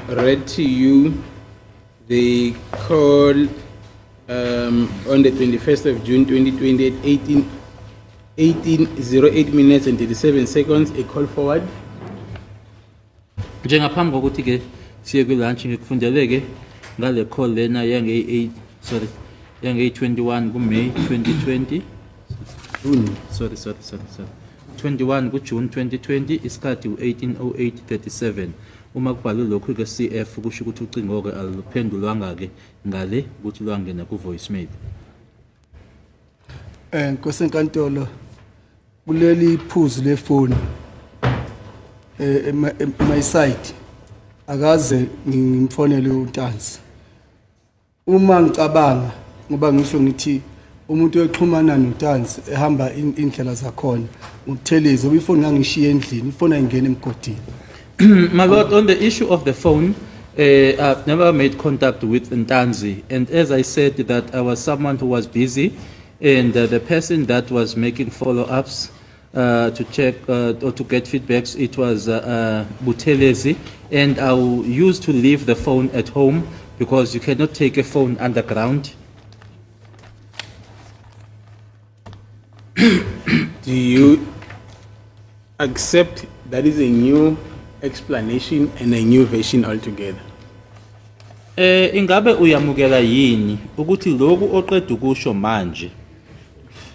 read to you the call on the 21st of June 2020 at 18:08 minutes and 37 seconds, a call forward. Njengaphambi kokuthi ke siye kwi lunch ngikufundeleke ngale call lena yange 21 kuMay 2020. Sorry. 21 kuJune 2020 isikhathi u18:08:37. Uma kubhalwe lokhu ke CF kusho ukuthi ucingo ke aluphendulwanga ke ngale ukuthi lwangena ku voicemail. Nkosenkantolo kuleli iphuzu lefoni my side akaze ngimfonele uNtanzi. Uma ngicabanga ngoba ngisho ngithi umuntu exhumana noNtanzi ehamba indlela zakhona uThelezi ubifoni ngangishiya endlini ifoni ayingena emgodini. My Lord, on the issue of the phone, I've never made contact with Ntanzi, and as I said that I was someone who was busy, and the person that was making follow-ups to check or to get feedbacks, it was Buthelezi, and I used to leave the phone at home because you cannot take a phone underground. Do you accept that is a new explanation and a new version altogether? Ingabe uyamukela yini ukuthi lokhu oqeda ukusho manje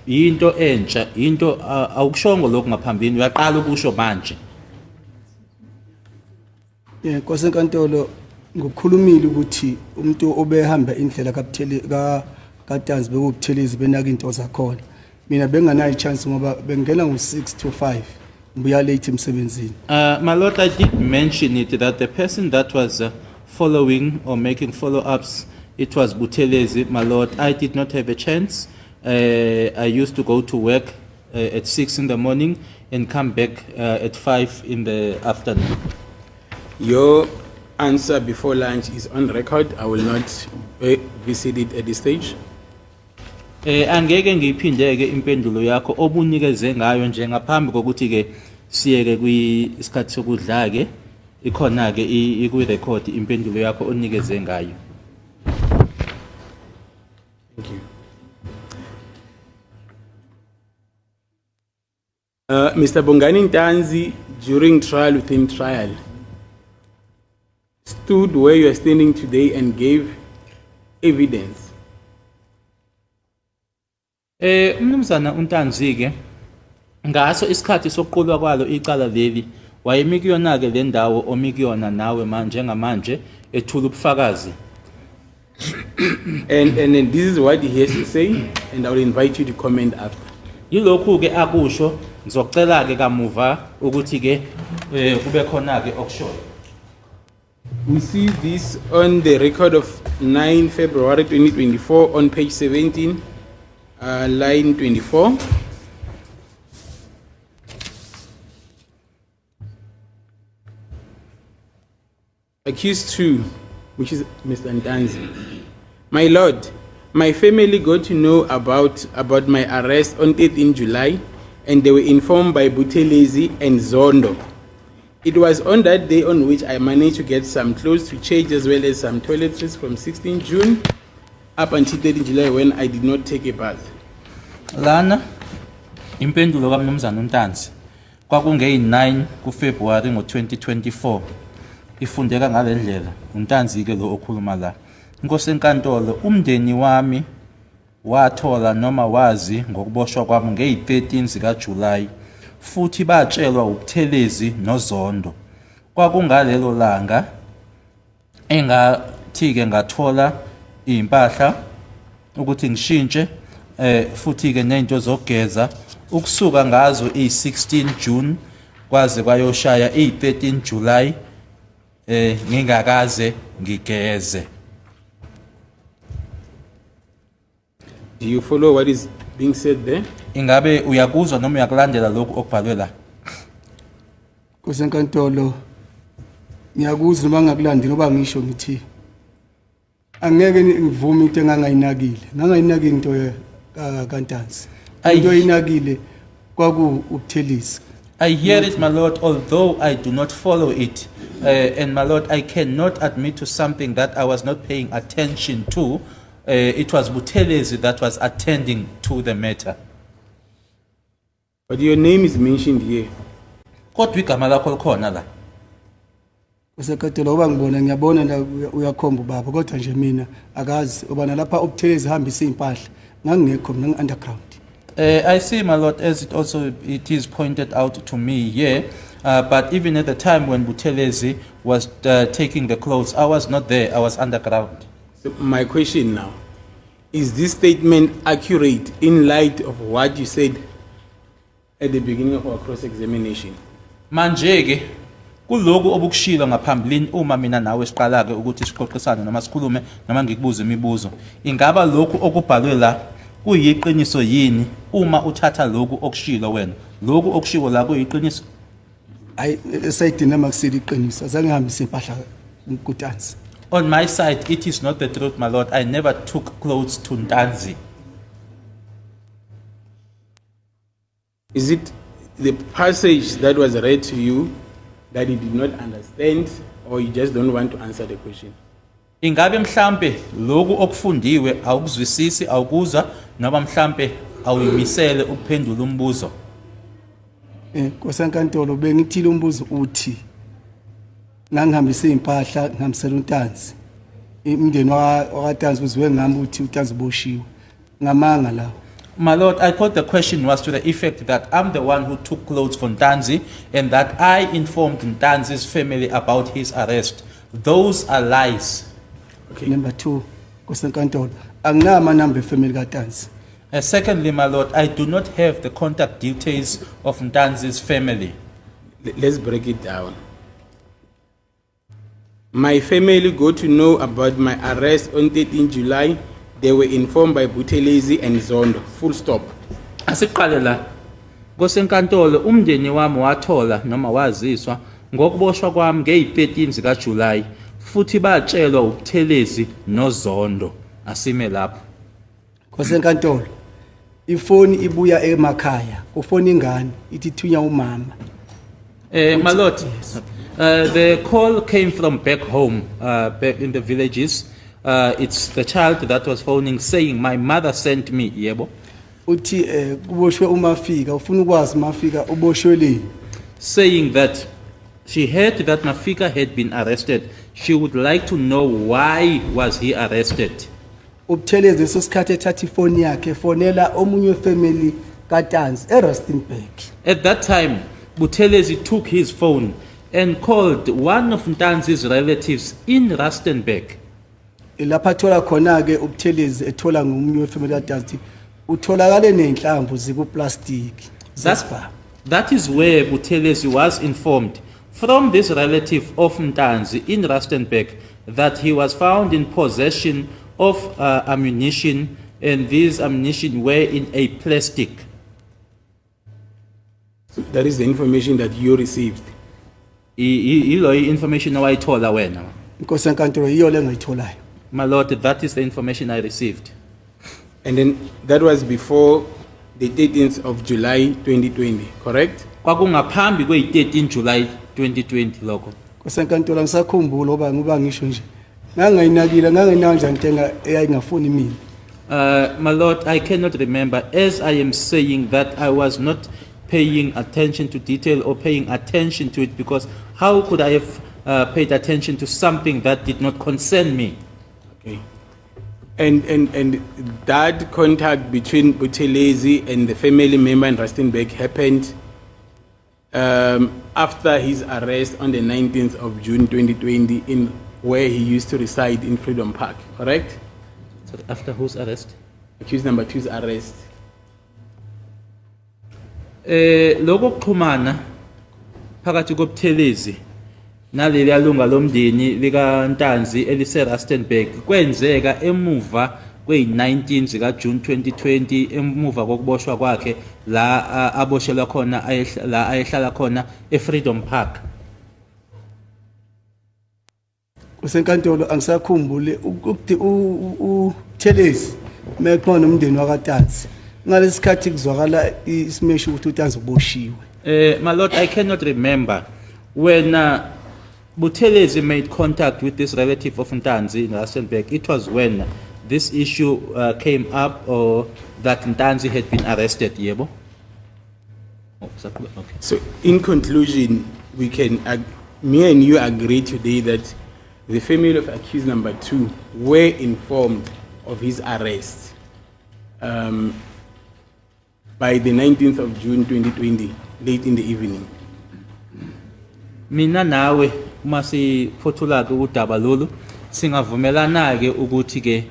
into entsha, into awukushongo lokhu ngaphambili uyaqala ukusho manje? Nkosenkantolo ngokukhulumile ukuthi umuntu obehamba indlela kaTanzi bekuButhelezi benaka into zakhona. Mina benganayo chance ngoba bengena ngo6 to 5 mbuya late emsebenzini. My Lord, I did mention it that the person that was following or making follow-ups, it was Buthelezi. My Lord, I did not have a chance. I used to go to work at 6 in the morning and come back at 5 in the afternoon. Your answer before lunch is on record. I will not visit it at this stage. Angeke ngiphindeke impendulo yakho obunikeze ngayo nje ngaphambi kokuthi ke siyeke kwisikhathi sokudla ke ikhona ke iku record impendulo yakho onikeze ngayo. Thank you. Mr. Bongani Ntanzi, during trial within trial, stood where you are standing today and gave evidence. Umnumzana uNtanzi ke ngaso isikhathi sokuqulwa kwalo icala leli wayemikuyona ke le ndawo omikuyona nawe manje ngamanje ethula ubufakazi. And this is what he has to say, and I will invite you to comment after. Yilokhu ke akusho ngizocela ke kamuva ukuthi ke kube khona ke okushoyo. We see this on the record of 9 February 2024 on page 17, line 24. Accused 2, which is Mr. Ntanzi. My Lord, my family got to know about my arrest on 13 July, and they were informed by Buthelezi and Zondo. It was on that day on which I managed to get some clothes to change as well as some toiletries from 16 June up until 13 July when I did not take a bath. Lana impendulo kaMnumzana uNtanzi kwakungeyi9 kuFebruary ngo2024 ifundeka ngalendlela uNtanzi ke lo okhuluma la. Inkosi enkantolo umndeni wami wathola noma wazi ngokuboshwa kwami ngeyi13 zika July futhi batshelwa uButhelezi noZondo. Kwakungalelo langa engathi ke ngathola impahla ukuthi ngishintshe futhi ke nento zogeza ukusuka ngazo i16 June kwaze kwayoshaya i13 July ngingakaze ngigeze. Do you follow what is being said there? Ingabe uyakuzwa noma uyakulandela lokho okubhalwe la? Nkosenkantolo ngiyakuzwa noma ngakulandela oba ngisho ngithi angeke ngivume into engangayinakile into kaNtanzi into oyinakile kwaku uButhelezi. I hear it, my Lord, although I do not follow it. And my Lord, I cannot admit to something that I was not paying attention to. It was Buthelezi that was attending to the matter. But your name is mentioned here. Kodwa igama lakho likhona la. Kusekhatela oba ngibona ngiyabona la uyakhomba baba kodwa nje mina akazi obana lapha ubuthelezi hambisa impahla ngangekho mina underground. I see, my Lord, as it is pointed out to me here, but even at the time when Buthelezi was taking the clothes, I was not there, I was underground. So my question now, is this statement accurate in light of what you said at the beginning of our cross-examination? Manje-ke, kuloku obukushilo ngaphambilini uma mina nawe siqala-ke ukuthi sixoxisane noma sikhulume noma ngikubuze imibuzo. Ingaba lokhu okubhalwe la kuyiqiniso yini uma uthatha lokhu okushilo wena? Lokhu okushiwo la kuyiqiniso? Hayi esayidina makusile iqiniso azange ngihambise impahla kuTanzi. On my side, it is not the truth, my Lord. I never took clothes to Ntanzi. Is it the passage that was read to you that you did not understand, or you just don't want to answer the question? Ingabe mhlambe lokhu okufundiwe awukuzwisisi awukuzwa noma mhlambe awuyimisele ukuphendula umbuzo? Kosankantolo bengithile umbuzo uthi ngangihambise impahla ngihambisela uNtanzi. Imndeni wakaTanzi uzwe ngami uthi uTanzi boshiwe. Ngamanga la. My Lord, I thought the question was to the effect that I'm the one who took clothes from Ntanzi and that I informed Ntanzi's family about his arrest. Those are lies. Okay. Number 2, Kosankantolo anginama number family kaTanzi. Secondly, my Lord, I do not have the contact details of Ntanzi's family. Let's break it down. My family got to know about my arrest on 13 July. They were informed by Buthelezi and Zondo. Full stop. Asiqale la. Kosenkantolo umndeni wami wathola noma waziswa ngokuboshwa kwami nge-13 zika July futhi batshelwa uButhelezi noZondo. Asime lapho. Kosenkantolo ifoni ibuya emakhaya ufoni ingane ithi thunya umama. My Lord, the call came from back home, back in the villages. It's the child that was phoning saying, my mother sent me, yebo. Uthi kuboshwe uMafika ufuna ukwazi Mafika uboshwe lini? Saying that she heard that Mafika had been arrested. She would like to know why was he arrested. Ubuthelezi sosikhathe ethatha ifoni yakhe fonela omunye family kaTanzi eRustenburg. At that time, Buthelezi took his phone and called one of Ntanzi's relatives in Rustenburg. Lapha thola khona ke ubuthelezi ethola ngomunye wefamily kaTanzi utholakale nenhlamvu zikuplastic. That is where Buthelezi was informed from this relative of Ntanzi in Rustenburg that he was found in possession of ammunition, and these ammunition were in a plastic. So that is the information that you received. Ilo information awayithola wena. Nkosenkantolo iyo le ngayitholayo. My Lord, that is the information I received. And then that was before the 13th of July 2020, correct? Kwakungaphambi kwe-13 July 2020 lokho. Nkosenkantolo ngisakhumbula ngoba ngisho nje ngangayinakile ngangenanje ntenga eyayingafuni mina. My Lord, I cannot remember, as I am saying that I was not paying attention to detail or paying attention to it, because how could I have paid attention to something that did not concern me? Okay. And that contact between Buthelezi and the family member in Rustenburg happened after his arrest on the 19th of June 2020 in where he used to reside in Freedom Park, correct? So after whose arrest? Accused number 2's arrest. Lokho kuxhumana phakathi koButhelezi naleli alunga lomndeni lika Ntanzi elise Rustenburg kwenzeka emuva kwe-19 zika June 2020 emuva kokuboshwa kwakhe la aboshelwa khona la ayehlala khona eFreedom Park. Kusenkantolo angisakhumbule ukuthi uThelezi mekhona umndeni wakaTanzi ngalesikhathi kuzwakala isimeshu ukuthi uTanzi uboshiwe. My lord, I cannot remember when Buthelezi made contact with this relative of Ntanzi in Rustenburg. It was when this issue came up, or that Ntanzi had been arrested. Yebo. Oh, okay. So, in conclusion, we can, me and you agree today that the family of accused number 2 were informed of his arrest by the 19th of June 2020, late in the evening. Mina nawe masiphothula ke udaba lolu singavumelana ke ukuthi ke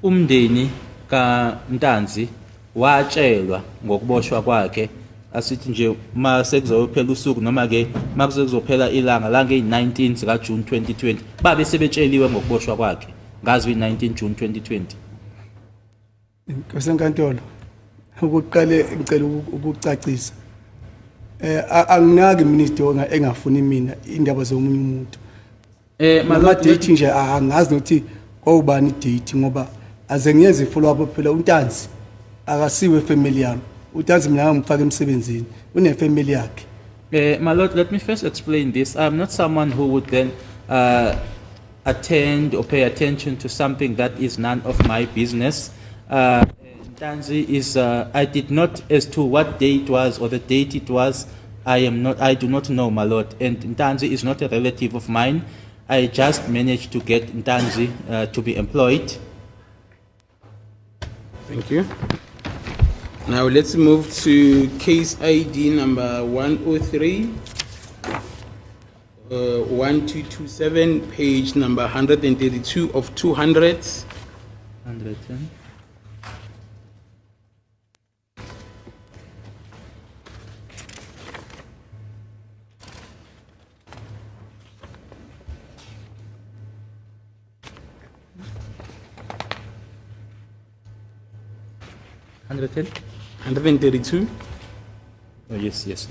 umndeni kaNtanzi watshelwa ngokuboshwa kwakhe, asithi nje masekuzophela usuku noma ke makuzophela ilanga la nge-19 zika June 2020 babe sebetsheliwe ngokuboshwa kwakhe ngazi 19 June 2020. Nkosenkantolo, ukuqale ngicela ukucacisa. Anginaki minister engafuni mina indaba zomunye umuntu. Mama date nje angazi nokuthi kwubani date ngoba aze ngiyeze follow up phela uNtanzi akasiwe family yami. uTanzi mina ngimfaka emsebenzini une family yakhe. My lord, let me first explain this. I'm not someone who would then attend or pay attention to something that is none of my business. Tanzi is, I did not, as to what day it was or the date it was, I do not know, my lord. And Ntanzi is not a relative of mine. I just managed to get Ntanzi to be employed. Thank you. Now let's move to case ID number 103, 1227, page number 132 of 200. 110. $110? 132. Oh, yes.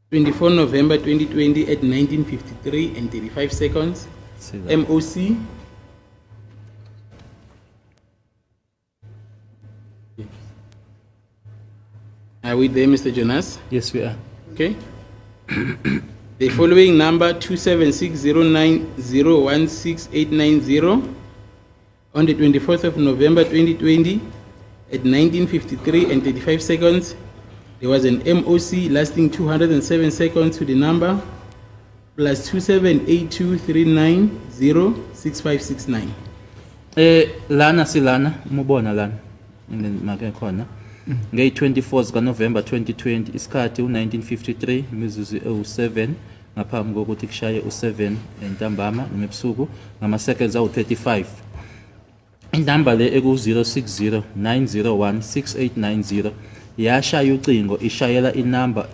24 November 2020 at 19:53 and 35 seconds. See that. MOC. Are we there, Mr. Jonas? Yes, we are. Okay. The following number 27609016890 on the 24th of November 2020 at 19:53 and 35 seconds. There was an MOC lasting 207 seconds to the number plus 278239065669. Lana silana umubona lana make khona ngey 24 zika November 2020 isikhathi u1953 imizuzu e7 ngaphambi kokuthi kushaye u7 entambama noma ebusuku ngama seconds awu35. Inamba le eku 0609016890 yashaya ucingo ishayela inamba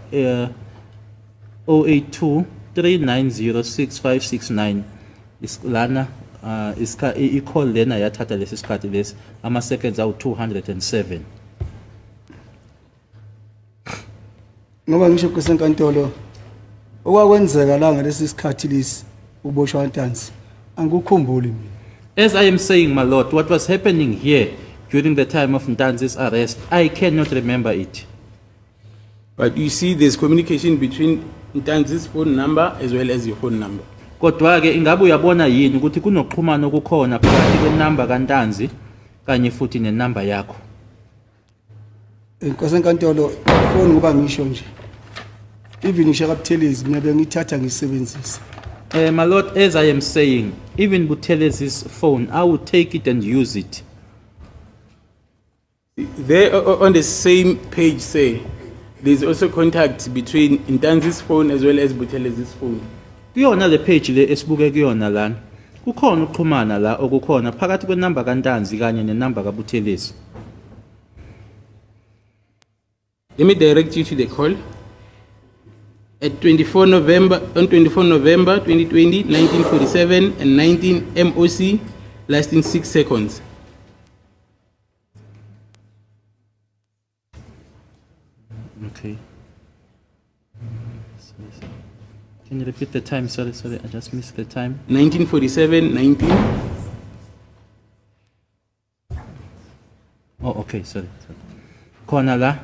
0823906569 isilana i-call lena yathatha lesi sikhathi lesi ama seconds awu207. Ngoba ngisho kusenkantolo okwakwenzeka la ngalesi sikhathi lesi uboshwa Ntanzi angikukhumbuli mina. As I am saying, my lord, what was happening here during the time of Ntanzi's arrest, I cannot remember it. But you see, there's communication between Ntanzi's phone number as well as your phone number. Kodwa ke ingabe uyabona yini ukuthi kunokuxhumana okukhona phakathi kwenamba kaNtanzi kanye futhi nenamba yakho? Nkosenkantolo phone ngoba ngisho nje even ngishaka Buthelezi mina bengithatha ngisebenzisa. My lord, as I am saying, even Buthelezi's phone, I would take it and use it. There on the same page, say, there's also contact between Ntanzi's phone as well as Buthelezi's phone. Kuyona le page le esibuke kuyona lana. Kukhona ukuxhumana la okukhona phakathi kwenamba kaNtanzi kanye nenamba kaButhelezi. Let me direct you to the call. At 24 November 2020, 1947 and 19 MOC, lasting 6 seconds. Okay. Can you repeat the time? Sorry, I just missed the time. 1947, 19. Oh, okay, sorry. Khona la,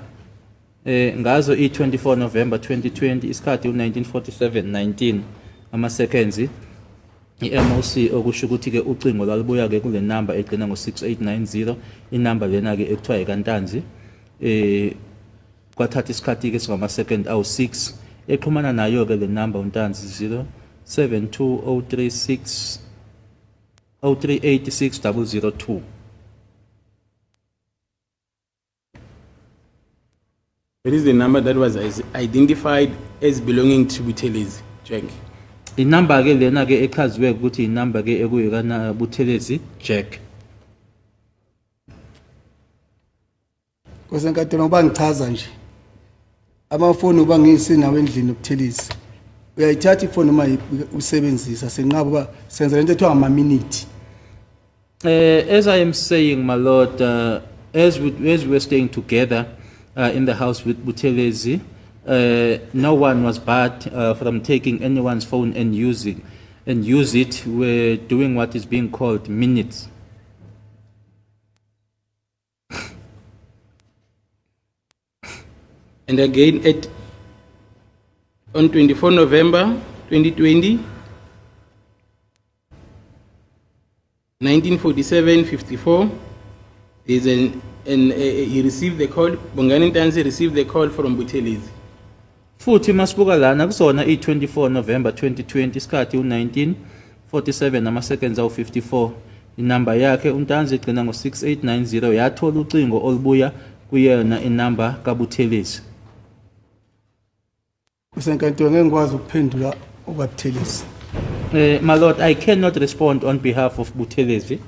ngazo i-24 November 2020, isikhathi u-1947, 19, ama-seconds, i-MOC okusho ukuthi-ke ucingo lwalubuya-ke kule number egcina ngo-6890, inumber lena-ke ekuthiwa ikantanzi, kwathatha isikhathi-ke singama-second awu-6, exhumana nayo-ke le number untanzi 072036 That is the number that was identified as belonging to Buthelezi, Jack. inumber ke lena ke echaziwe ukuthi inumber ke ekuyikana Buthelezi Jack. Kosenkantolo ngoba ngichaza nje. Amafoni uba ngisinawo endlini Buthelezi. Uyayithatha ifoni uma usebenzisa senqaba ba senza lento ethiwa ama minute. As I am saying, my lord, as we were staying together in the house with Buthelezi, no one was barred from taking anyone's phone and use it. We're doing what is being called minutes. And again, on 24 November 2020, 1947-54, he received the call. Bongani Ntanzi received the call from Buthelezi. Futhi masibuka lana kusona i-24 November 2020 isikhathi u-1947 nama-seconds awu-54 inumber yakhe uNtanzi igcina ngo-6890 yathola ucingo olubuya kuyena inumber kaButhelezi. Kosenkantolo ngeke ngikwazi ukuphendula okwabuthelezi. My lord, I cannot respond on behalf of Buthelezi.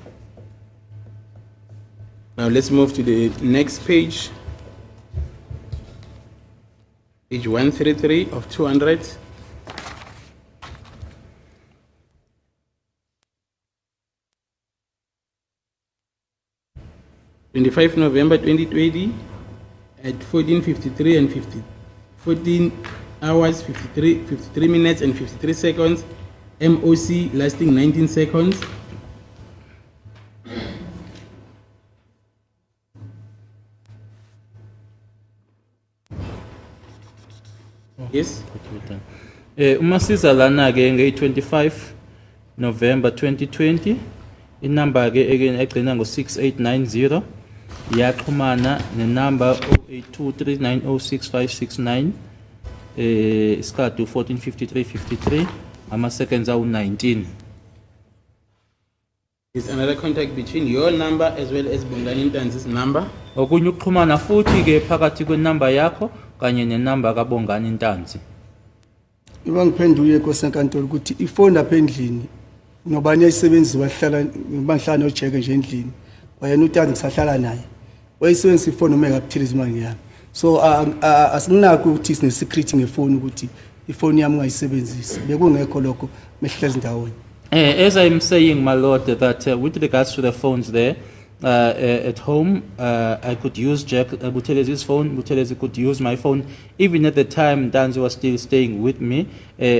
Now let's move to the next page. Page 133 of 200. (25 November 2020) at 14:53 and 14 hours 53 minutes and 53 seconds. MOC lasting 19 seconds. Yes. Uma siza lana ke nge-25 November 2020 inumber ke egcina ngo-6890 yaxhumana nenumber 0823906569 isikhathi 14:53:53 ama-seconds awu-19. There's another contact between your number as well as Bongani Ntanzi's number. Okunye ukuxhumana futhi ke phakathi kwenumber yakho kanye nenumber kaBongani Ntanzi. Iba ngiphendule Kosenkantolo ukuthi ifoni lapha endlini nobani ayisebenzisa wahlala ngibanhlana ojeke nje endlini. Wayena uNtanzi ngisahlala naye. Wayisebenzisa ifoni uma ekaButhelezi manje yami. So asinginakho ukuthi sine secret ngefoni ukuthi ifoni yami ngayisebenzisi. Bekungekho lokho mehlezi ndawonye. As I'm saying, my lord, that with regards to the phones there at home, I could use Jack Buthelezi's phone. Buthelezi could use my phone. Even at the time Ntanzi was still staying with me,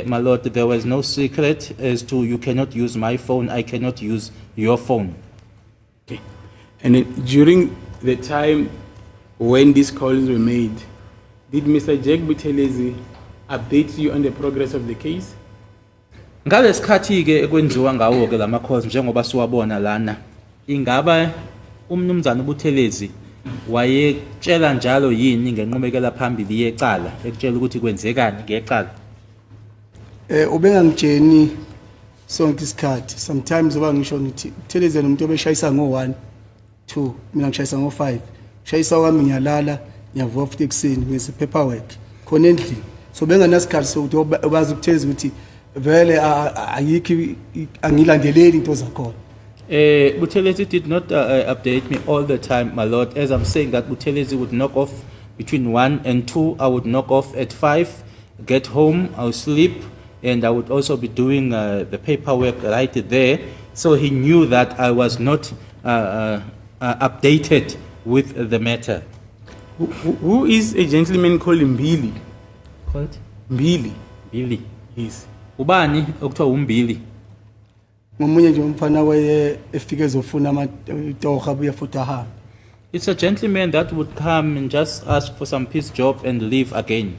my lord, there was no secret as to you cannot use my phone, I cannot use your phone. Okay. And then during the time when these calls were made, did Mr. Jack Buthelezi update you on the progress of the case? Ngalesikhathi ke ekwenziwa ngawo ke lama calls njengoba siwabona lana, ingaba umnumzana uButhelezi wayetshela njalo yini ngenqubekela phambili yecala ekutshela ukuthi kwenzekani ngecala? Ubengangitsheni sonke isikhathi. Sometimes oba ngisho ngithi Buthelezi umuntu obeshayisa ngo1 2 mina ngishayisa ngo5. Shayisa kwami ngiyalala ngiyavuka futhi ekseni ngise paperwork khona endlini. So benganasikhathi sokuthi obazi Buthelezi ukuthi vele ayikho angilandeleli into zakhona. Buthelezi did not update me all the time, my lord. As I'm saying that Buthelezi would knock off between 1 and 2. I would knock off at 5, get home, I'll sleep, and I would also be doing the paperwork right there. So he knew that I was not updated with the matter. Who is a gentleman called Mbili? Called? Mbili. Billy. Yes. Ubani okuthiwa umbili? ngomunye nje umfana weye efike ezofuna amatoha abuye futhi ahambe. It's a gentleman that would come and just ask for some peace job and leave again.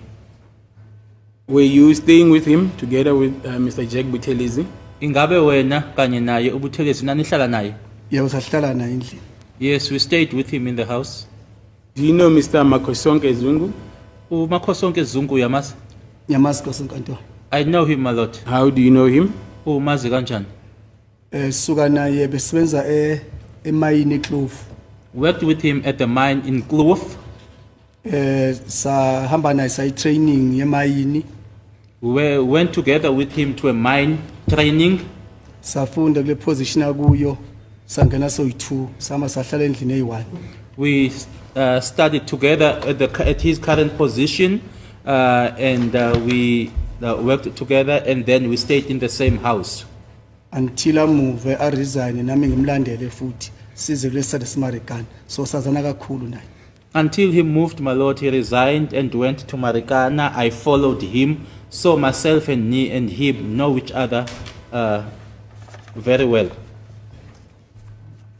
Were you staying with him together with Mr. Jack Buthelezi? Ingabe wena kanye naye uButhelezi nanihlala naye? Yebo sahlala naye endlini. Yes, we stayed with him in the house. Do you know Mr. Makosonke Zungu? Umakhosonke Zungu uyamazi? Ngiyamazi kwasenkantolo. I know him a lot. How do you know him? Umazi kanjani? Suka naye besebenza emayini eKlovu. Worked with him at the mine in Kloof. Sahamba naye sayi training yemayini. We went together with him to a mine training. Safunda kule position akuyo sangena soyi2 sama sahlala endlini eyi1. We studied together at his current position, and we worked together, and then we stayed in the same house. Until amuve resign nami ngimlandele futhi size kule Marikana so sazana kakhulu naye. Until he moved, my lord, he resigned and went to Marikana. I followed him, so myself and him know each other very well.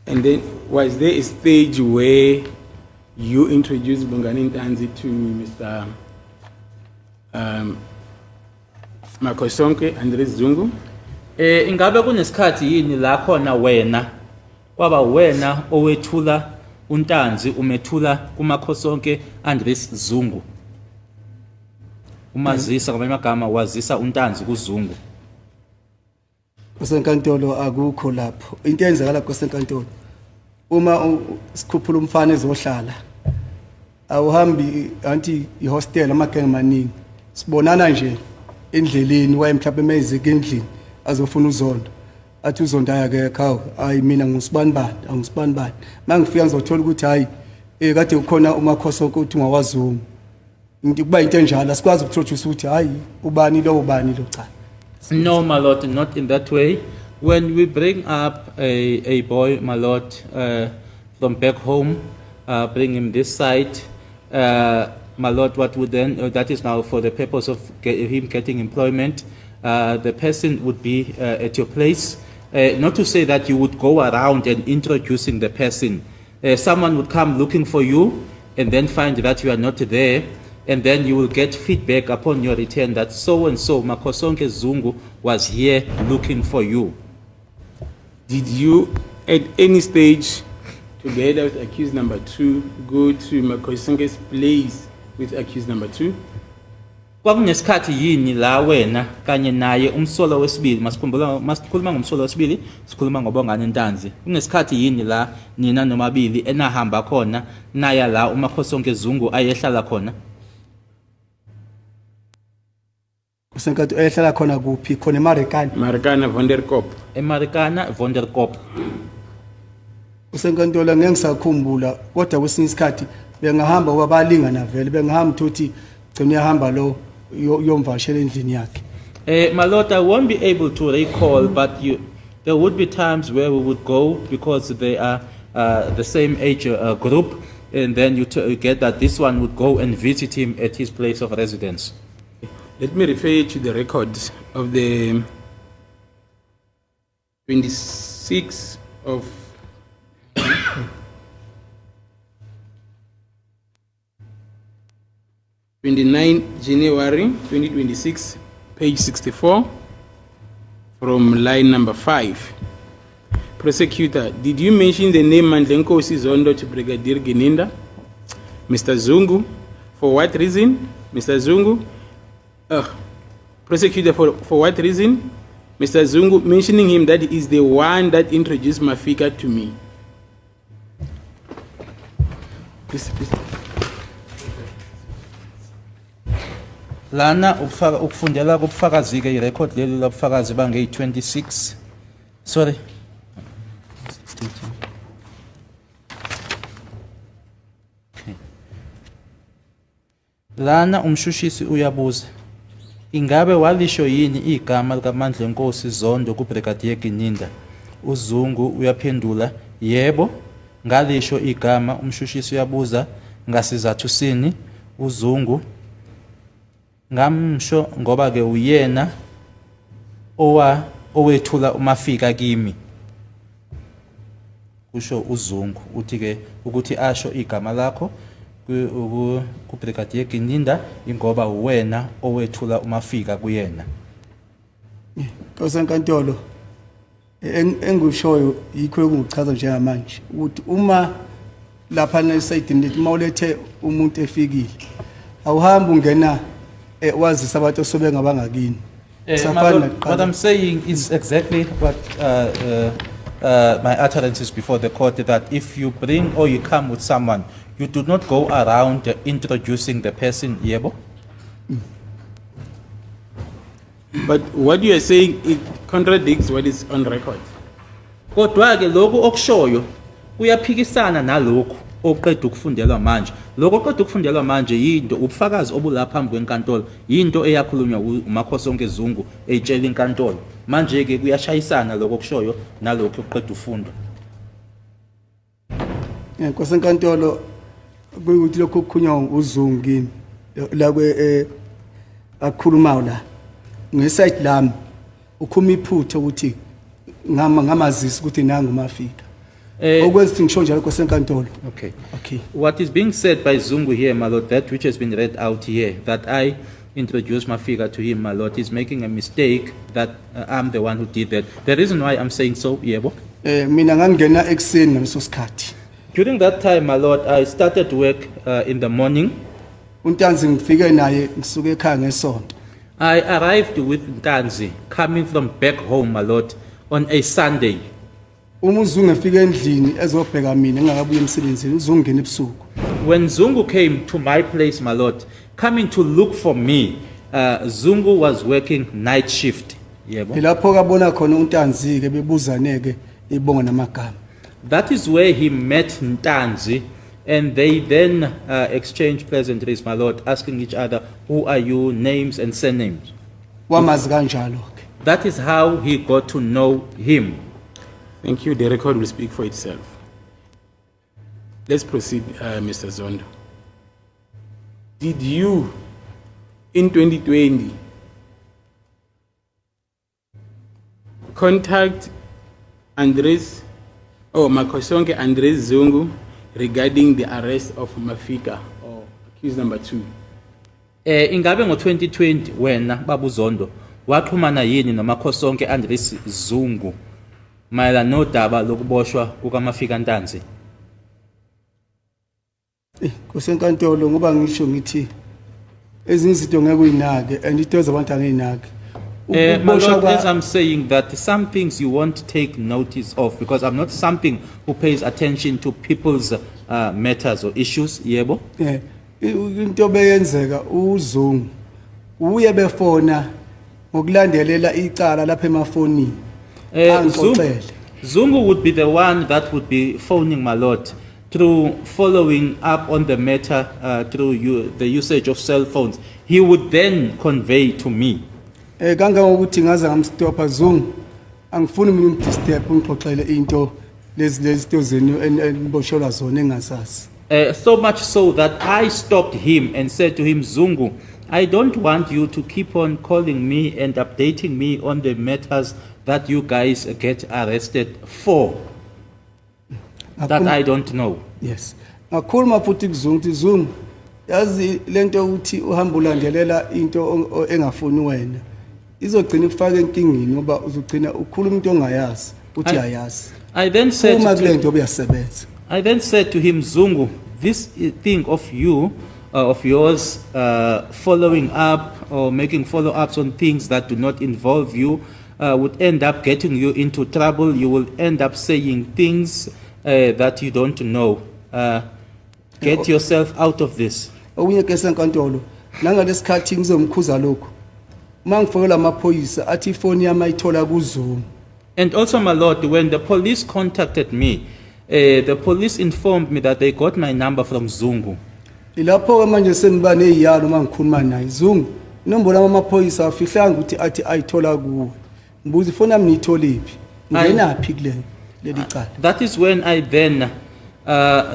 And then was there a stage where you introduced Bongani Ntanzi to Mr. Makosonke Andres Zungu? Ingabe kunesikhathi yini la khona wena kwaba wena owethula uNtanzi umethula kuMakhosonke Andres Zungu? Umazisa ngamanye amagama wazisa uNtanzi kuZungu. Kwasenkantolo akukho lapho. Into eyenzakala kwasenkantolo uma sikhuphula umfana ezohlala awuhambi anti ihostel amagenge maningi sibonana nje endleleni waye mhlawumbe emezike endlini azofuna uZondo athi uZondo ayakekho hayi mina ngusibani bani angisibani bani mangifika ngizothola ukuthi hayi kade ukhona uMakhosonke uthi ngawazungu into kuba into enjalo asikwazi ukuintroduce ukuthi hayi ubani lo cha. No, my lord, not in that way. When we bring up a boy, my lord, from back home, bring him this side, my lord, what would then, that is now for the purpose of him getting employment, the person would be at your place. Not to say that you would go around and introducing the person. Someone would come looking for you and then find that you are not there. And then you will get feedback upon your return that so and so Makhosonke Zungu was here looking for you. Did you at any stage together with accused number 2 go to Makhosonke's place with accused number 2? Kwakunesikhathi yini la wena kanye naye umsolo wesibili masikhuluma ngomsolo wesibili sikhuluma ngoBongani Ntanzi kunesikhathi yini la nina nomabili enahamba khona naya la uMakhosonke Zungu ayehlala khona? Kusenkathi ehlala khona kuphi khona Marikana Vonderkop. eMarikana Vonderkop. Kusenkantolo ngeke ngisakhumbula kodwa kwesinye isikhathi bengahamba kwabalingana vele bengahamba ukuthi gcina uyahamba lo yomvashela endlini yakhe. My lord, I won't be able to recall, but there would be times where we would go because they are the same age group, and then you get that this one would go and visit him at his place of residence. Let me refer you to the record of the 26th of 29 January 2026, page 64, from line number 5. Prosecutor, did you mention the name Mandlenkosi Zondo to Brigadier Geninda? Mr. Zungu, for what reason? Mr. Zungu, prosecutor, for what reason? Mr. Zungu, mentioning him that he is the one that introduced Mafika to me. Please. Lana ukufundela kubufakazi ke irecord leli labufakazi bange 26. Sorry. Okay. Lana umshushisi uyabuza. Ingabe walisho yini igama likaMandlenkosi Zondo kuBrigadier Geninda? uZungu uyaphendula, yebo, ngalisho igama. Umshushisi uyabuza, ngasizathu sini? uZungu, ngamsho ngoba ke uyena owethula umafika kimi. Kusho uZungu uthi ke ukuthi asho igama lakho ku Brigadier Gininda ingoba uwena owethula umafika kuyena. Nkosenkantolo engushoyo yikho engichaza njengamanje ukuthi uma lapha nesayidini lethi mawulethe umuntu efikile awuhamba ungena wazisa abantu osobe ngabangakini. What I'm saying is exactly what my utterances before the court, that if you bring or you come with someone, you do not go around introducing the person, yebo? But what you are saying, it contradicts what is on record. Kodwa ke lokhu okushoyo kuyaphikisana nalokhu oqeda ukufundelwa manje. Lokho oqeda ukufundelwa manje yinto ubufakazi obulapha phambi kwenkantolo, yinto eyakhulunywa uMakhosonke Zungu etshela inkantolo. Manje ke kuyashayisana lokho okushoyo nalokho oqeda ufundwa. Nkosenkantolo kuyukuthi lokho okukhunywa uZungu kimi la kwe akhulumayo la ngeside lami ukhuma iphutho ukuthi ngamazisi ukuthi nangu umafika. Okwenza ngisho njalo Nkosenkantolo. Okay. What is being said by Zungu here, my lord, that which has been read out here, that I introduced Mafika to him, my lord, is making a mistake, that I'm the one who did that. The reason why I'm saying so, yebo? Mina ngangena ekseni ngaleso sikhathi. During that time, my lord, I started work in the morning. Untanzi ngifike naye ngisuke ekhaya ngesonto. I arrived with Ntanzi coming from back home, my lord, on a Sunday. UZungu efike endlini ezobheka mina engakabuye emsebenzini uZungu ngene ebusuku. When Zungu came to my place, my lord, coming to look for me, Zungu was working night shift. Yebo. Lapho kabona khona uNtanzi ke bebuzaneke ibonga namagama. That is where he met Ntanzi, and they then exchanged pleasantries, my lord, asking each other, who are you, names and surnames. Wamazi kanjalo ke. That is how he got to know him. Thank you. The record will speak for itself. Let's proceed, Mr. Zondo. Did you, in 2020, contact Makhosonke Andres Zungu regarding the arrest of Mafika, or accused number 2? Ingabe ngo-2020 wena Babu Zondo waxhumana yini noMakhosonke Andres Zungu mayelana nodaba lokuboshwa kukaMafika Ntanzi? Nkosenkantolo ngoba ngisho ngithi ezinye izinto ngeke uyinake and into ezabantu angeyinake. My lord, as I'm saying that some things you won't take notice of, because I'm not something who pays attention to people's matters or issues, yebo? Into beyenzeka uZungu uye befona ngokulandelela icala lapha emafonini. Zungu would be the one that would be phoning, my lord, through following up on the matter through the usage of cell phones. He would then convey to me. Kangangokuthi ngaze ngamstopha Zungu angifuni mina umdisturb ungixoxele into lezi zinto zenu eniboshelwa zona engasazi. So much so that I stopped him and said to him, Zungu, I don't want you to keep on calling me and updating me on the matters that you guys get arrested for, that I don't know. Yes. Ngakhuluma futhi kuZungu, Zungu yazi lento ukuthi uhamba ulandelela into engafuni wena izogcina ifaka enkingeni ngoba uzogcina ukhuluma into ongayazi uthi ayazi. I then said to him, Zungu, this thing of you, of yours, following up or making follow-ups on things that do not involve you, would end up getting you into trouble. You will end up saying things that you don't know. Get yourself out of this. Okunye ke senkantolo nangalesikhathi ngizomkhuza lokho mangifonela amaphoyisa athi ifoni yami ayithola kuZungu. And also, my lord, when the police contacted me, the police informed me that they got my number from Zungu. Ilapho manje seniba neziyalo mangikhuluma naye Zungu inombolo yamaphoyisa afihlanga ukuthi athi ayithola kuwe. Ngibuza ifoni yami niyitholephi? Ngenaphi kule leli cala? That is when I then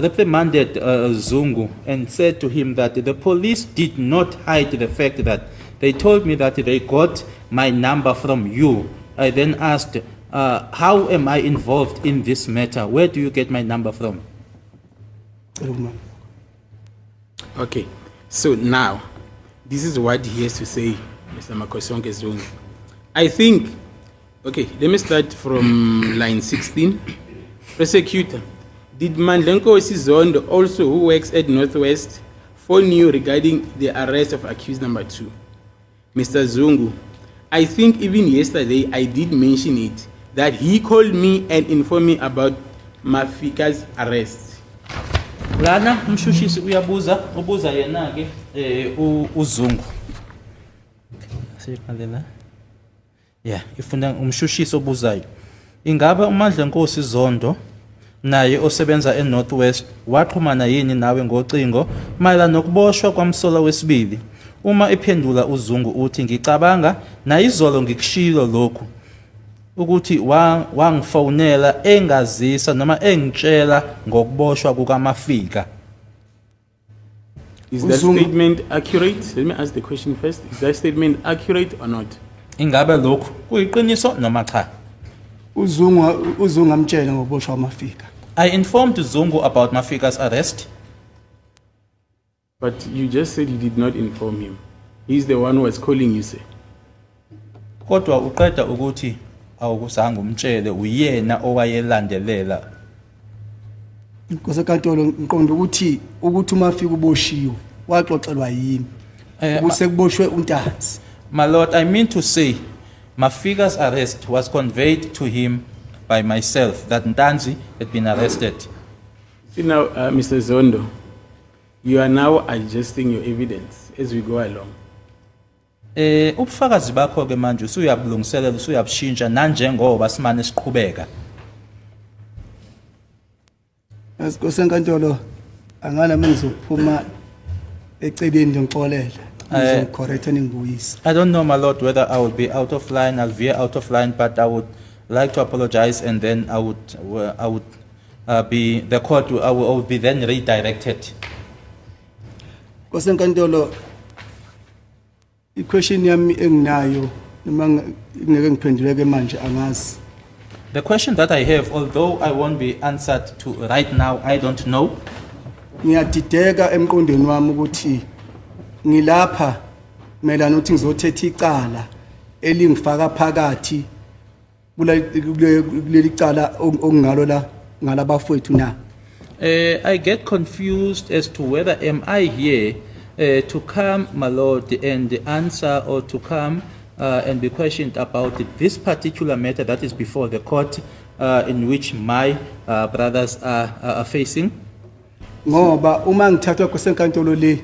reprimanded Zungu and said to him that the police did not hide the fact that they told me that they got my number from you. I then asked, how am I involved in this matter? Where do you get my number from? Cela ukuma. Okay, so now, this is what he has to say, Mr. Makosonke Zungu. I think, okay, let me start from line 16. Prosecutor, did Mandlenko Zondo, also who works at Northwest, phone you regarding the arrest of accused number 2? Mr. Zungu, I think even yesterday I did mention it, that he called me and informed me about Mafika's arrest. Lana umshushisi ubuza yena ke uZungu. Siqalela. Yeah, ifuna umshushisi obuzayo. Ingabe uMandlenkosi Zondo naye osebenza eNorthwest waxhumana yini nawe ngocingo mayelana nokuboshwa kwamsola wesibili? Uma iphendula uZungu uthi ngicabanga na izolo ngikushilo lokhu ukuthi wangifonela engazisa noma engitshela ngokuboshwa kukaMafika. Is that statement accurate? Let me ask the question first. Is that statement accurate or not? Ingabe lokhu kuyiqiniso noma cha? Uzungu amtshela ngokuboshwa kwaMafika. I informed Zungu about Mafika's arrest. But you just said you did not inform him. He's the one who was calling you, sir. Kodwa uqeda ukuthi awukuzange umtshele uyena owayelandelela. Inkosi enkantolo ngiqonda ukuthi uMafika uboshiwe waxoxelwa yimi. Ubuse kuboshwe uNtanzi. My Lord, I mean to say, Mafika's arrest was conveyed to him by myself, that Ntanzi had been arrested. See now, Mr. Zondo, you are now adjusting your evidence as we go along. Ubufakazi bakho ke manje usuyabulungiselela usuyabushintsha nanjengoba simane siqhubeka. Inkosi enkantolo angana mengizophuma eceleni ngixolele. Correct ngibuyisa. I don't know, my Lord, whether I will be out of line, I'll veer out of line, but I would like to apologize, and then I would be the court. I will be then redirected. Inkosi enkantolo i-question yami enginayo noma ngeke ngiphenduleke manje angazi. The question that I have, although I won't be answered to right now, I don't know. Ngiyadideka emqondweni wami ukuthi ngilapha melana ukuthi ngizothetha icala elingifaka phakathi kuleli cala okungalo la ngalabafowethu na. I get confused as to whether am I here to come, my Lord, and answer, or to come and be questioned about this particular matter that is before the court in which my brothers are facing. Ngoba uma ngithathwa kusenkantolo le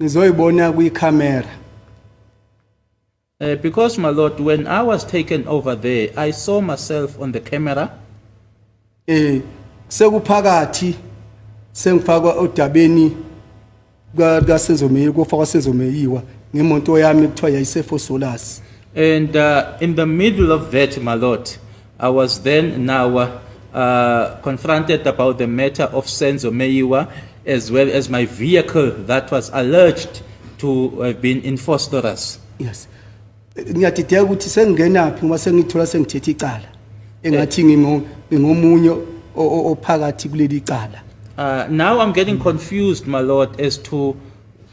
ngizoyibona kwi-camera. Because, my Lord, when I was taken over there, I saw myself on the camera. Sekuphakathi sengifakwa odabeni kaSenzomeyiwa kufakwa Senzomeyiwa ngemonto yami kuthiwa yayisefo Solas. And in the middle of that, my Lord, I was then now confronted about the matter of Senzomeyiwa, as well as my vehicle that was alleged to have been in phosphorus. Yes. Ngiyadideka ukuthi sengingenaphi uma sengithola sengithethe icala engathi ngingomunye ophakathi kuleli cala. Now I'm getting confused, my Lord, as to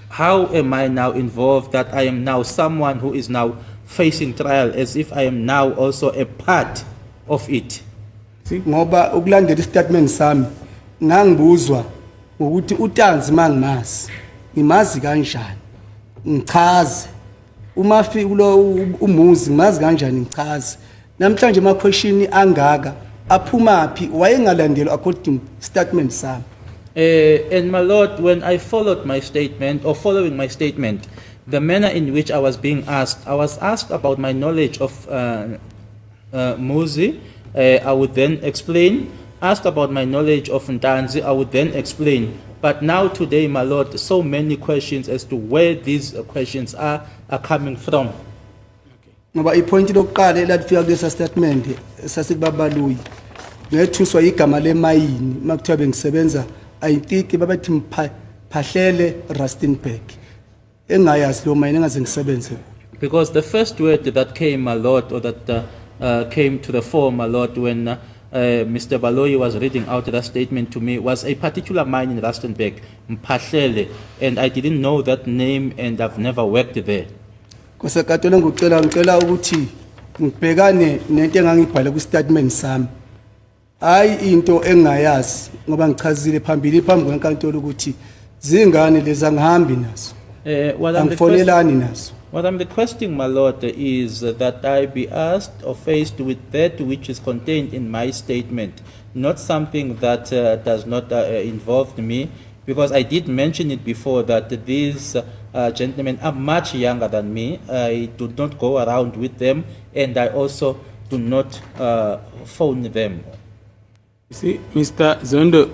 how am I now involved, that I am now someone who is now facing trial, as if I am now also a part of it. Ngoba ukulandela istatement sami ngangibuzwa ukuthi uTanzi mangimazi ngimazi kanjani ngichaze uMafi kulo umuzi ngimazi kanjani ngichaze namhlanje ama question angaka aphumaphi wayengalandelwa according statement sami. And my Lord, when I followed my statement, or following my statement, the manner in which I was being asked, I was asked about my knowledge of Muzi. I would then explain. Asked about my knowledge of Ntanzi, I would then explain. But now today, my Lord, so many questions as to where these questions are coming from. Ngoba ipoint lokuqala elafika kulesa statement sasikubabaluyi ngethuswa igama lemayini makuthiwa bengisebenza I think babathi mphahlele Rustenburg engayazi lo mayini engaze ngisebenze. Because the first word that came, my Lord, or that came to the fore, my lord, when Mr. Baloyi was reading out that statement to me, was a particular mine in Rustenburg, Mpahlele, and I didn't know that name and I've never worked there. Kusekatolo ngicela ukuthi ngibhekane nento engangibhala ku statement sami. Hayi into engayazi ngoba ngichazile phambi kwenkantolo ukuthi zingane lezi angihambi nazo. Angifonelani nazo. What I'm requesting, my lord, is that I be asked or faced with that which is contained in my statement, not something that does not involve me, because I did mention it before that these gentlemen are much younger than me. I do not go around with them, and I also do not phone them. You see, Mr. Zondo,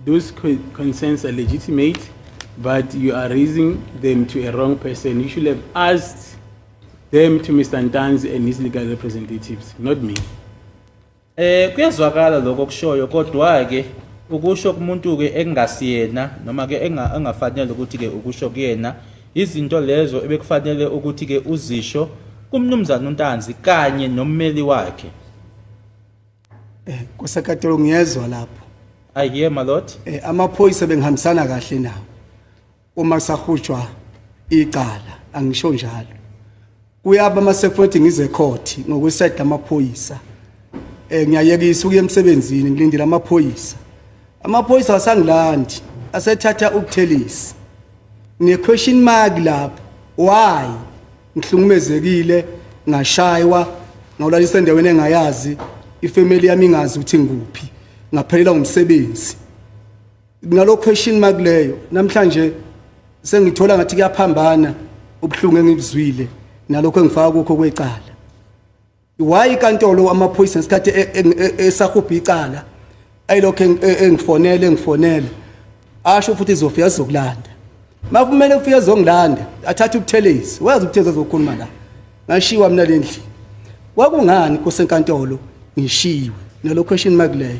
those concerns are legitimate, but you are raising them to a wrong person. You should have asked them to Mr. Ntanzi and his legal representatives, not me. Kuyazwakala lokho kushoyo kodwa ke ukusho kumuntu ke engasiyena noma ke engafanele ukuthi ke ukusho kuyena izinto lezo ebekufanele ukuthi ke uzisho kumnumzana uNtanzi kanye nommeli wakhe. Kusekatolo ngiyezwa lapho. I hear, my lord. Amaphoyisa bengihambisana kahle nawo. Uma sahutshwa icala angisho njalo. Kuyaba masefuthi ngize court ngokwesayida amaphoyisa. Ngiyayekisa ukuya emsebenzini ngilindile amaphoyisa. Amaphoyisa asangilandi asethatha ukuthelisa. Ngine question mark lapho. Why? Ngihlungumezekile ngashaywa ngawulalisa endaweni engayazi ifamily yami ingazi ukuthi nguphi ngaphelela umsebenzi. Nalo question mark leyo namhlanje sengithola ngathi kuyaphambana ubuhlungu engibuzwile nalokho engifaka kokho kwecala. Why inkantolo amaphoyisa ngesikhathi esahupha icala ayilokho engifonele asho futhi izofika zokulanda. Makumele ufike zongilanda athatha ukuthelezi wazi ukutheza zokhuluma la. Ngashiwa mina lendli. Wakungani kosenkantolo ngishiwe nalo question mark leyo.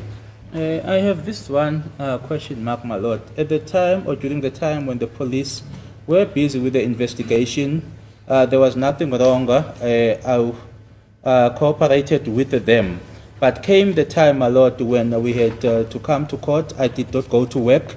I have this one question mark, my lord. At the time or during the time when the police were busy with the investigation, there was nothing wrong. I cooperated with them. But came the time, my lord, when we had to come to court, I did not go to work.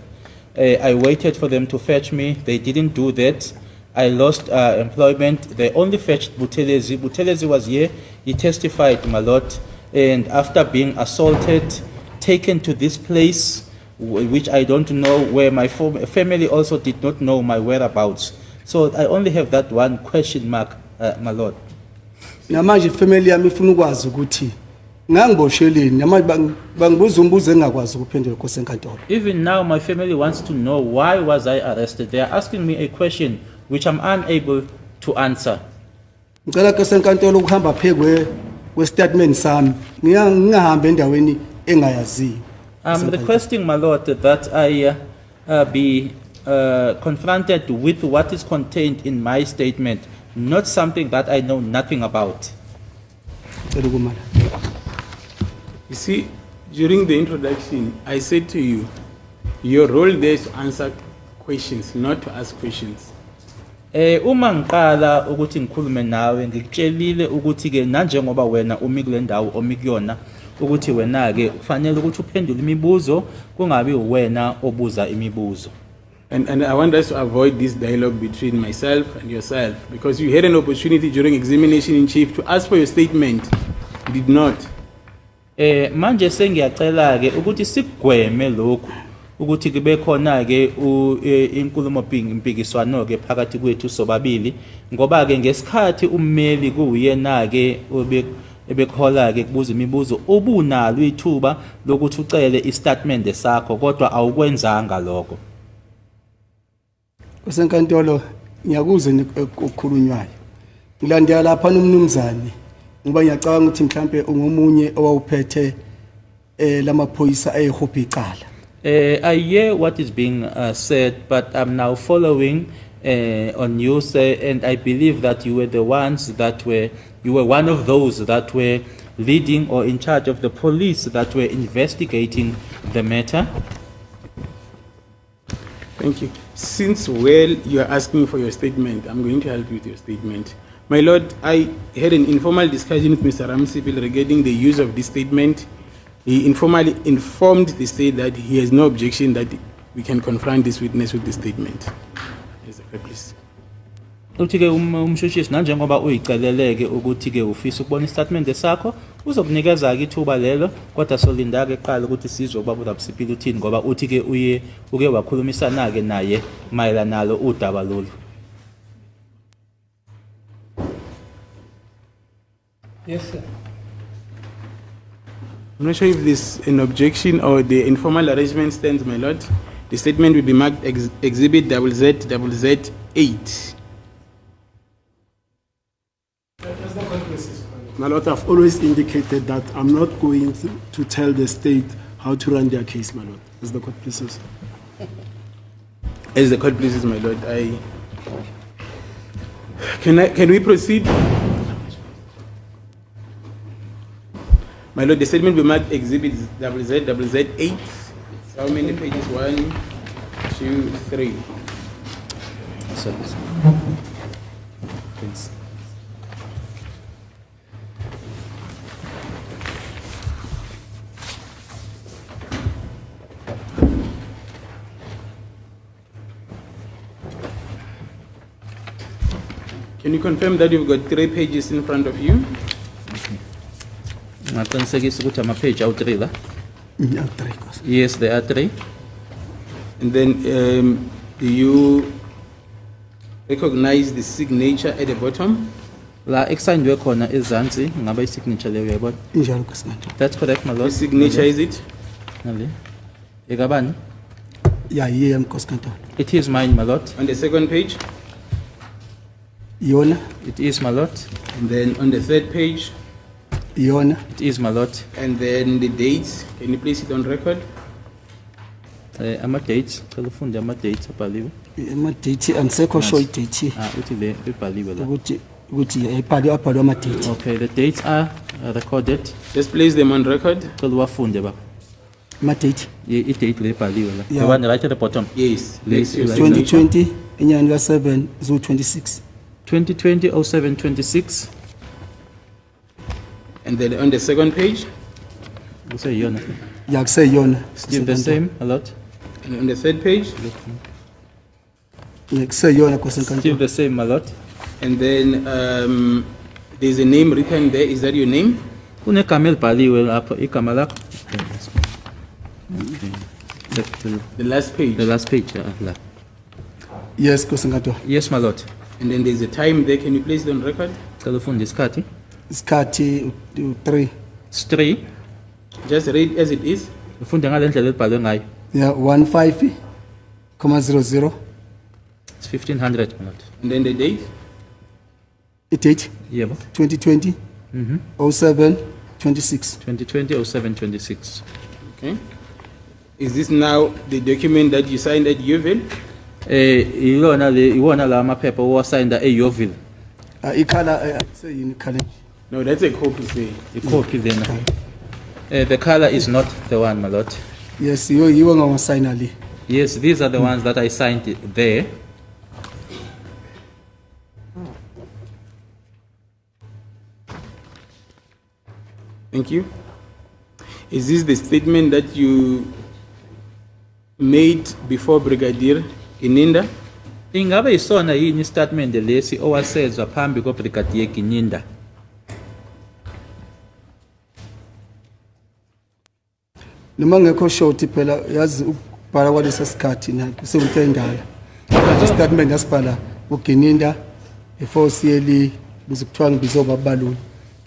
I waited for them to fetch me. They didn't do that. I lost employment. They only fetched Buthelezi. Buthelezi was here. He testified, my lord. And after being assaulted, taken to this place, which I don't know, where my family also did not know my whereabouts. So I only have that one question mark, my lord. Namanje family yami ifuna ukwazi ukuthi ngangibosheleni namanje bangibuza umbuzo engakwazi ukuphendula kosenkantolo. Even now my family wants to know why was I arrested. They are asking me a question which I'm unable to answer. Ngicela kosenkantolo ukuhamba phekwe statement sami ngingahambe endaweni engayaziyo. I'm requesting, my lord, that I be confronted with what is contained in my statement, not something that I know nothing about. You see, during the introduction, I said to you, your role there is to answer questions, not to ask questions. Uma ngiqala ukuthi ngikhulume nawe ngikutshelile ukuthi ke nanjengoba wena umi kule ndawo omi kuyona ukuthi wena ke kufanele ukuthi uphendule imibuzo kungabi wena obuza imibuzo. And I want us to avoid this dialogue between myself and yourself, because you had an opportunity during examination in chief to ask for your statement. You did not. Manje sengiyacela ke ukuthi sigweme lokho ukuthi kube khona ke inkulumo mpikiswano ke phakathi kwethu sobabili ngoba ke ngesikhathi ummeli kuyena ke ebekhola ke kubuza imibuzo obunalo ithuba lokuthi ucele istatement sakho kodwa awukwenzanga lokho. Kosenkantolo ngiyakuzwe ukukhulunywayo. Ngilandela lapha nomnumzane ngoba ngiyacabanga ukuthi mhlambe ungomunye owawuphethe lamaphoyisa ayehopha icala. I hear what is being said, but I'm now following on you, sir, and I believe that you were the ones that you were one of those that were leading or in charge of the police that were investigating the matter. Thank you. Since you are asking for your statement, I'm going to help you with your statement. My Lord, I had an informal discussion with Mr. Ramsipil regarding the use of this statement. He informally informed the state that he has no objection that we can confront this witness with the statement. Yes, sir, please. Uthi ke umshushisi nanjengoba uyiceleleke ukuthi ke ufisa ukubona istatement sakho uzokunikeza ke ithuba lelo kodwa solinda ke eqala ukuthi sizwe ubaba uRamsipil uthini ngoba uthi ke uke wakhulumisana ke naye mayelana nalo udaba lolu. Yes, sir. I'm not sure if this an objection or the informal arrangement stands, my Lord. The statement will be marked Exhibit ZZZ8. My Lord, I've always indicated that I'm not going to tell the state how to run their case, my Lord. As the court pleases. As the court pleases, my Lord, Can we proceed? My Lord, the statement will be marked Exhibit ZZZ8. How many pages? 1, 2, 3. So, please. Can you confirm that you've got 3 pages in front of you? Ngaqinisekisa ukuthi ama-page awu-3 la. Yeah, three, Nkosi. Yes, there are 3. And then do you recognize the signature at the bottom? La ekusayindwe khona ezansi ngaba i-signature leyo uyayibona. Injalo, Nkosi Nkosi. That's correct, my lord. Which signature is it? Nale. Ekabani? Yeah, yeah, Nkosi Nkosi. It is mine, my lord. On the second page? Yona, It is, my lord. And then on the third page? Yona, It is, my lord. And then the dates, can you place it on record? Ama-dates, cela ufunde ama-dates abhaliwe. ama-date angisekho sure i-date Uthi le ibhaliwe la. ukuthi abhalwe ama-date. Okay, the dates are recorded. Just place them on record. Cela uwafunde baba. Ama-date I-date le ibhaliwe la. Yeah. The one right at the bottom. Yes. Place Place your it like signature. 2020 enyangeni ka-7 zu-26. 2020-07-26. And then on the second page? Kuseyiyona. Ya kuseyiyona. Still the same, my lord. And on the third page? Ya kuseyiyona Nkosi Still Nkosi. the same, my lord. And then there's a name written there. Is that your name? Kunegama elibhaliwe lapho igama lakho. The last page. The last page la. Yes Nkosi Nkosi. Yes, my lord. And then there's a time there. Can you place it on record? Cela ufunde isikhathi. Isikhathi 3. It's 3. Just read as it is. Ufunde ngale ndlela elibhalwe ngayo. Ya 15,00. It's 1500, my lord. And then the date. I-date Yebo. 2020 07 26. 2020-07-26. Okay. Is this now the document that you signed at Yeovil? Iwona la amaphepha owasayinda eYoville. Ikhala seyini ikhala. No, that's a copy, say. Ikhophi lena. The color is not the one, my lord. Yes, yiwo ngawasayina le. Yes, these are the ones that I signed there. Thank you. Is this the statement that you made before Brigadier Ininda? Ingabe isona yini statement lesi owasezwa phambi koBrigadier Gininda? Noma ngekho short phela yazi ukubhala kwalesa sikhathi na kusewunto endala. Manje statement yasibhala uGininda eFOCL bizokuthiwa ngibizoba baluni.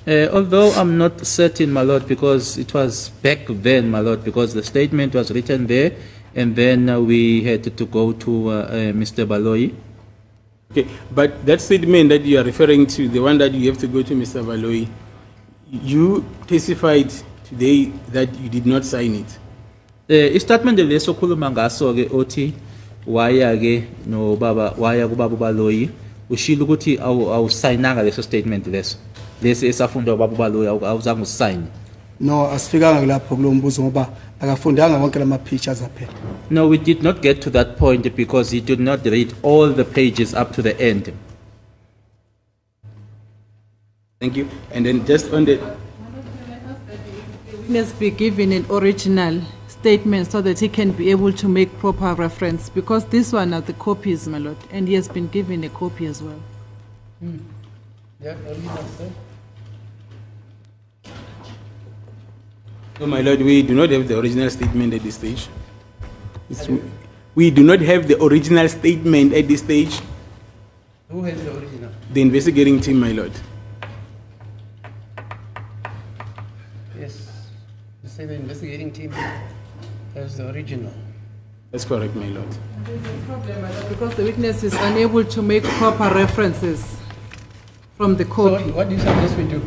Although I'm not certain, my lord, because it was back then, my lord, because the statement was written there, and then we had to go to Mr. Baloyi. Okay, but that statement that you are referring to, the one that you have to go to Mr. Baloyi, you testified today that you did not sign it. Istatement leso khuluma ngaso ke othi waya ke no baba waya kubaba Baloyi ushilo ukuthi awusayinanga leso statement leso. Lesi esafundwa ubaba Baloyi awuzange usayine. No, asifikanga lapho kulombuzo ngoba akafundanga wonke lama pictures aphela. No, we did not get to that point because he did not read all the pages up to the end. Thank you. And then just on the, Witness be given an original statement so that he can be able to make proper reference, because this one are the copies, my lord, and he has been given a copy as well. no, my lord, we do not have the original statement at this stage. We do not have the original statement at this stage. Who has the original? The investigating team, my lord. Yes. You say the investigating team has the original. That's correct, my lord. There's a problem, my lord, because the witness is unable to make proper references from the So copy. what do you suggest we do?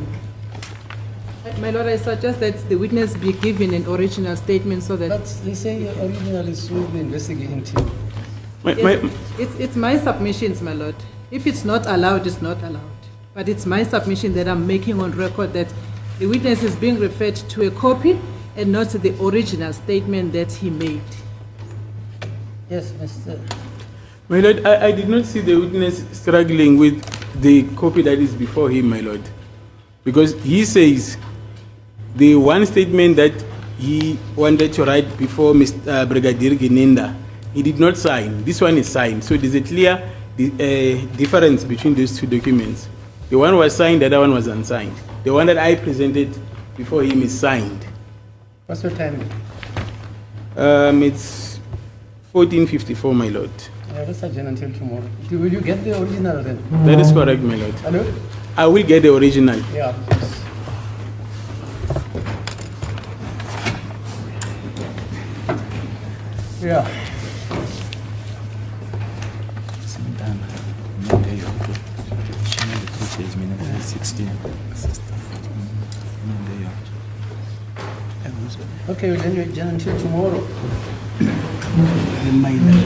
My lord, I suggest that the witness be given an original statement so that But they say the original is with the investigating team. Yes, it's my submissions, my lord. If it's not allowed, it's not allowed. But it's my submission that I'm making on record that the witness is being referred to a copy and not to the original statement that he made. Yes, Mr. My lord, I did not see the witness struggling with the copy that is before him, my lord. Because he says the one statement that he wanted to write before Mr. Brigadier Gininda, he did not sign. This one is signed. So there's a clear difference between those two documents. The one was signed, the other one was unsigned. The one that I presented before him is signed. What's your time? It's 14:54, my lord. Let's adjourn until tomorrow. Will you get the original then? That is correct, my lord. Hello? I will get the original. Yeah. Yeah. Okay, well, then we adjourn until tomorrow. The minor.